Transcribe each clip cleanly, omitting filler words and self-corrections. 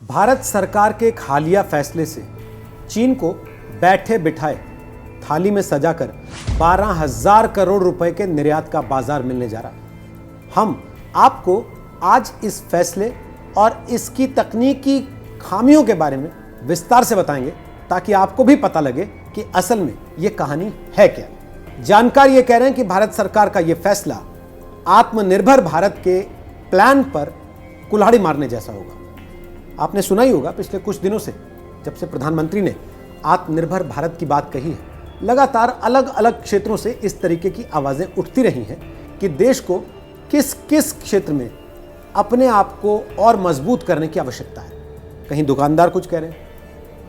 भारत सरकार के एक हालिया फैसले से चीन को बैठे बिठाए थाली में सजाकर 12,000 करोड़ रुपए के निर्यात का बाजार मिलने जा रहा। हम आपको आज इस फैसले और इसकी तकनीकी खामियों के बारे में विस्तार से बताएंगे ताकि आपको भी पता लगे कि असल में यह कहानी है क्या। जानकार ये कह रहे हैं कि भारत सरकार का यह फैसला आत्मनिर्भर भारत के प्लान पर कुल्हाड़ी मारने जैसा होगा। आपने सुना ही होगा पिछले कुछ दिनों से जब से प्रधानमंत्री ने आत्मनिर्भर भारत की बात कही है, लगातार अलग अलग क्षेत्रों से इस तरीके की आवाजें उठती रही हैं कि देश को किस किस क्षेत्र में अपने आप को और मजबूत करने की आवश्यकता है। कहीं दुकानदार कुछ कह रहे हैं,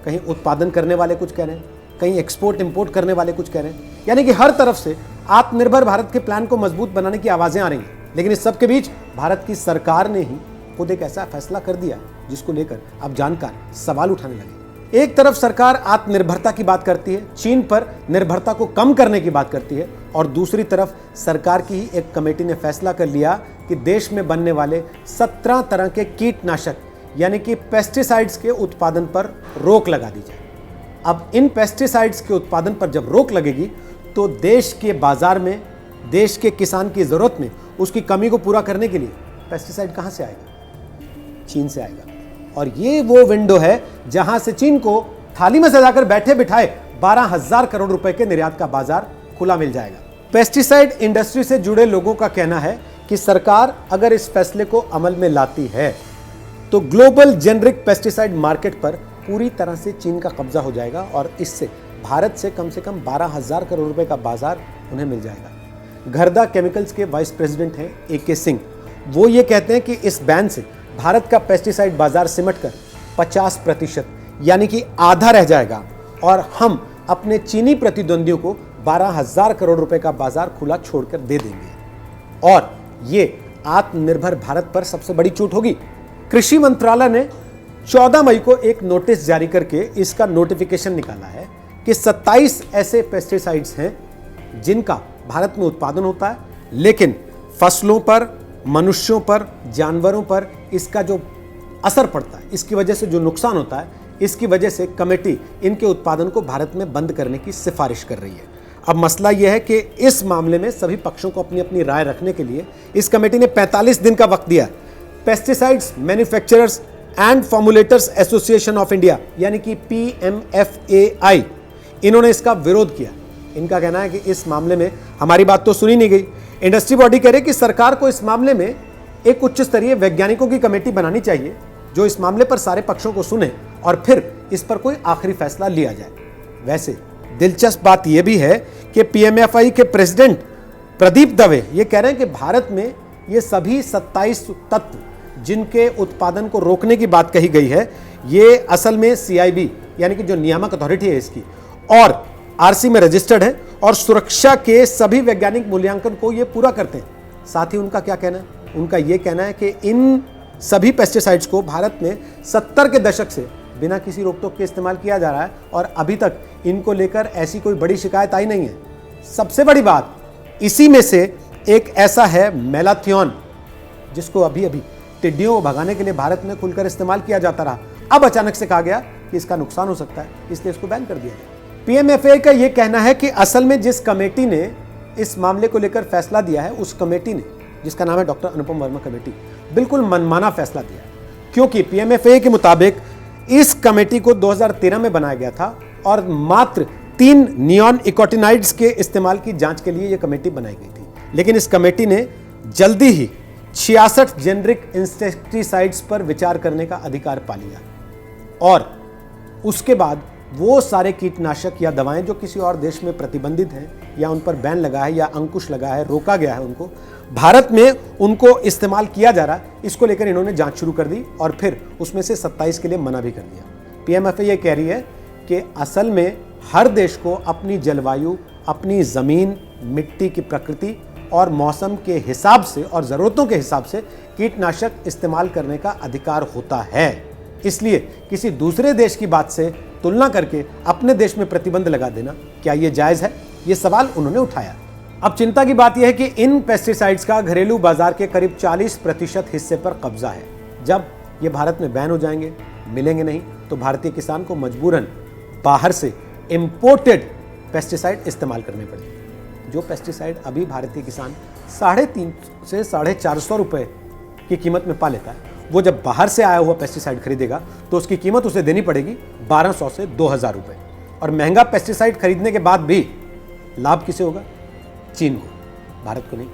कहीं उत्पादन करने वाले कुछ कह रहे हैं, कहीं एक्सपोर्ट इंपोर्ट करने वाले कुछ कह रहे हैं, यानी कि हर तरफ से आत्मनिर्भर भारत के प्लान को मजबूत बनाने की आवाजें आ रही हैं। लेकिन इस सब के बीच भारत की सरकार ने ही खुद एक ऐसा फैसला कर दिया जिसको लेकर अब जानकार सवाल उठाने लगे। एक तरफ सरकार आत्मनिर्भरता की बात करती है, चीन पर निर्भरता को कम करने की बात करती है, और दूसरी तरफ सरकार की ही एक कमेटी ने फैसला कर लिया कि देश में बनने वाले 17 तरह के कीटनाशक यानी कि पेस्टिसाइड्स के उत्पादन पर रोक लगा दी जाए। अब इन पेस्टिसाइड्स के उत्पादन पर जब रोक लगेगी तो देश के बाजार में, देश के किसान की जरूरत में उसकी कमी को पूरा करने के लिए पेस्टिसाइड कहां से आएगा? चीन से आएगा। और ये वो विंडो है जहां से चीन को थाली में सजाकर बैठे बिठाए 12,000 करोड़ रुपए के निर्यात का बाजार खुला मिल जाएगा। पेस्टिसाइड इंडस्ट्री से जुड़े लोगों का कहना है कि सरकार अगर इस फैसले को अमल में लाती है तो ग्लोबल जेनरिक पेस्टिसाइड मार्केट पर पूरी तरह से चीन का कब्जा हो जाएगा और इससे भारत से कम 12,000 करोड़ रुपए का बाजार उन्हें मिल जाएगा। घरदा केमिकल्स के वाइस प्रेसिडेंट हैं AK सिंह। वो ये कहते हैं कि इस बैन से भारत का पेस्टिसाइड बाजार सिमटकर 50% यानी कि आधा रह जाएगा और हम अपने चीनी प्रतिद्वंदियों को 12,000 करोड़ रुपए का बाजार खुला छोड़कर दे देंगे। और ये आत्मनिर्भर भारत पर सबसे बड़ी चोट होगी। कृषि मंत्रालय ने 14 मई को एक नोटिस जारी करके इसका नोटिफिकेशन निकाला है कि 27 ऐसे पेस्टिसाइड्स हैं जिनका भारत में उत्पादन होता है, लेकिन फसलों पर, मनुष्यों पर, जानवरों पर इसका जो असर पड़ता है, इसकी वजह से जो नुकसान होता है, इसकी वजह से कमेटी इनके उत्पादन को भारत में बंद करने की सिफारिश कर रही है। अब मसला यह है कि इस मामले में सभी पक्षों को अपनी अपनी राय रखने के लिए इस कमेटी ने 45 दिन का वक्त दिया। Pesticides manufacturers and formulators association of India यानी कि PMFAI, इन्होंने इसका विरोध किया। इनका कहना है कि इस मामले में हमारी बात तो सुनी नहीं गई। इंडस्ट्री बॉडी कह रही कि सरकार को इस मामले में एक उच्च स्तरीय वैज्ञानिकों की कमेटी बनानी चाहिए जो इस मामले पर सारे पक्षों को सुने और फिर इस पर कोई आखिरी फैसला लिया जाए। वैसे दिलचस्प बात यह भी है कि PMFI के प्रेसिडेंट प्रदीप दवे ये कह रहे हैं कि भारत में ये सभी 27 तत्व जिनके उत्पादन को रोकने की बात कही गई है, ये असल में CIB यानी कि जो नियामक अथॉरिटी है इसकी और RC में रजिस्टर्ड है और सुरक्षा के सभी वैज्ञानिक मूल्यांकन को ये पूरा करते हैं। साथ ही उनका क्या कहना है? उनका ये कहना है कि इन सभी पेस्टिसाइड्स को भारत में 70 के दशक से बिना किसी रोक टोक के इस्तेमाल किया जा रहा है और अभी तक इनको लेकर ऐसी कोई बड़ी शिकायत आई नहीं है। सबसे बड़ी बात इसी में से एक ऐसा है मेलाथियोन, जिसको अभी अभी टिड्डियों को भगाने के लिए भारत में खुलकर इस्तेमाल किया जाता रहा। अब अचानक से कहा गया कि इसका नुकसान हो सकता है, इसलिए इसको बैन कर दिया गया। PMFAI का यह कहना है कि असल में जिस कमेटी ने इस मामले को लेकर फैसला दिया है, उस कमेटी ने, जिसका नाम है डॉक्टर अनुपम वर्मा कमेटी, बिल्कुल मनमाना फैसला दिया, क्योंकि PMFAI के मुताबिक इस कमेटी को 2013 में बनाया गया था और मात्र 3 नियॉन इकोटिनाइड्स के इस्तेमाल की जांच के लिए यह कमेटी बनाई गई थी। लेकिन इस कमेटी ने जल्दी ही 66 जेनरिक इंसेक्टिसाइड्स पर विचार करने का अधिकार पा लिया और उसके बाद वो सारे कीटनाशक या दवाएं जो किसी और देश में प्रतिबंधित हैं या उन पर बैन लगा है या अंकुश लगा है, रोका गया है, उनको भारत में उनको इस्तेमाल किया जा रहा है, इसको लेकर इन्होंने जांच शुरू कर दी और फिर उसमें से 27 के लिए मना भी कर दिया। PMFAI ये कह रही है कि असल में हर देश को अपनी जलवायु, अपनी ज़मीन, मिट्टी की प्रकृति और मौसम के हिसाब से और ज़रूरतों के हिसाब से कीटनाशक इस्तेमाल करने का अधिकार होता है। इसलिए किसी दूसरे देश की बात से तुलना करके अपने देश में प्रतिबंध लगा देना, क्या यह जायज़ है? ये सवाल उन्होंने उठाया। अब चिंता की बात यह है कि इन पेस्टिसाइड्स का घरेलू बाजार के करीब 40% हिस्से पर कब्जा है। जब ये भारत में बैन हो जाएंगे मिलेंगे नहीं तो भारतीय किसान को मजबूरन बाहर से इंपोर्टेड पेस्टिसाइड इस्तेमाल करने पड़ेंगे। जो पेस्टिसाइड अभी भारतीय किसान 350 से 450 रुपए की कीमत में पा लेता है, वो जब बाहर से आया हुआ पेस्टिसाइड खरीदेगा तो उसकी कीमत उसे देनी पड़ेगी 1200 से 2000 रुपए। और महंगा पेस्टिसाइड खरीदने के बाद भी लाभ किसे होगा? चीन को, भारत को नहीं।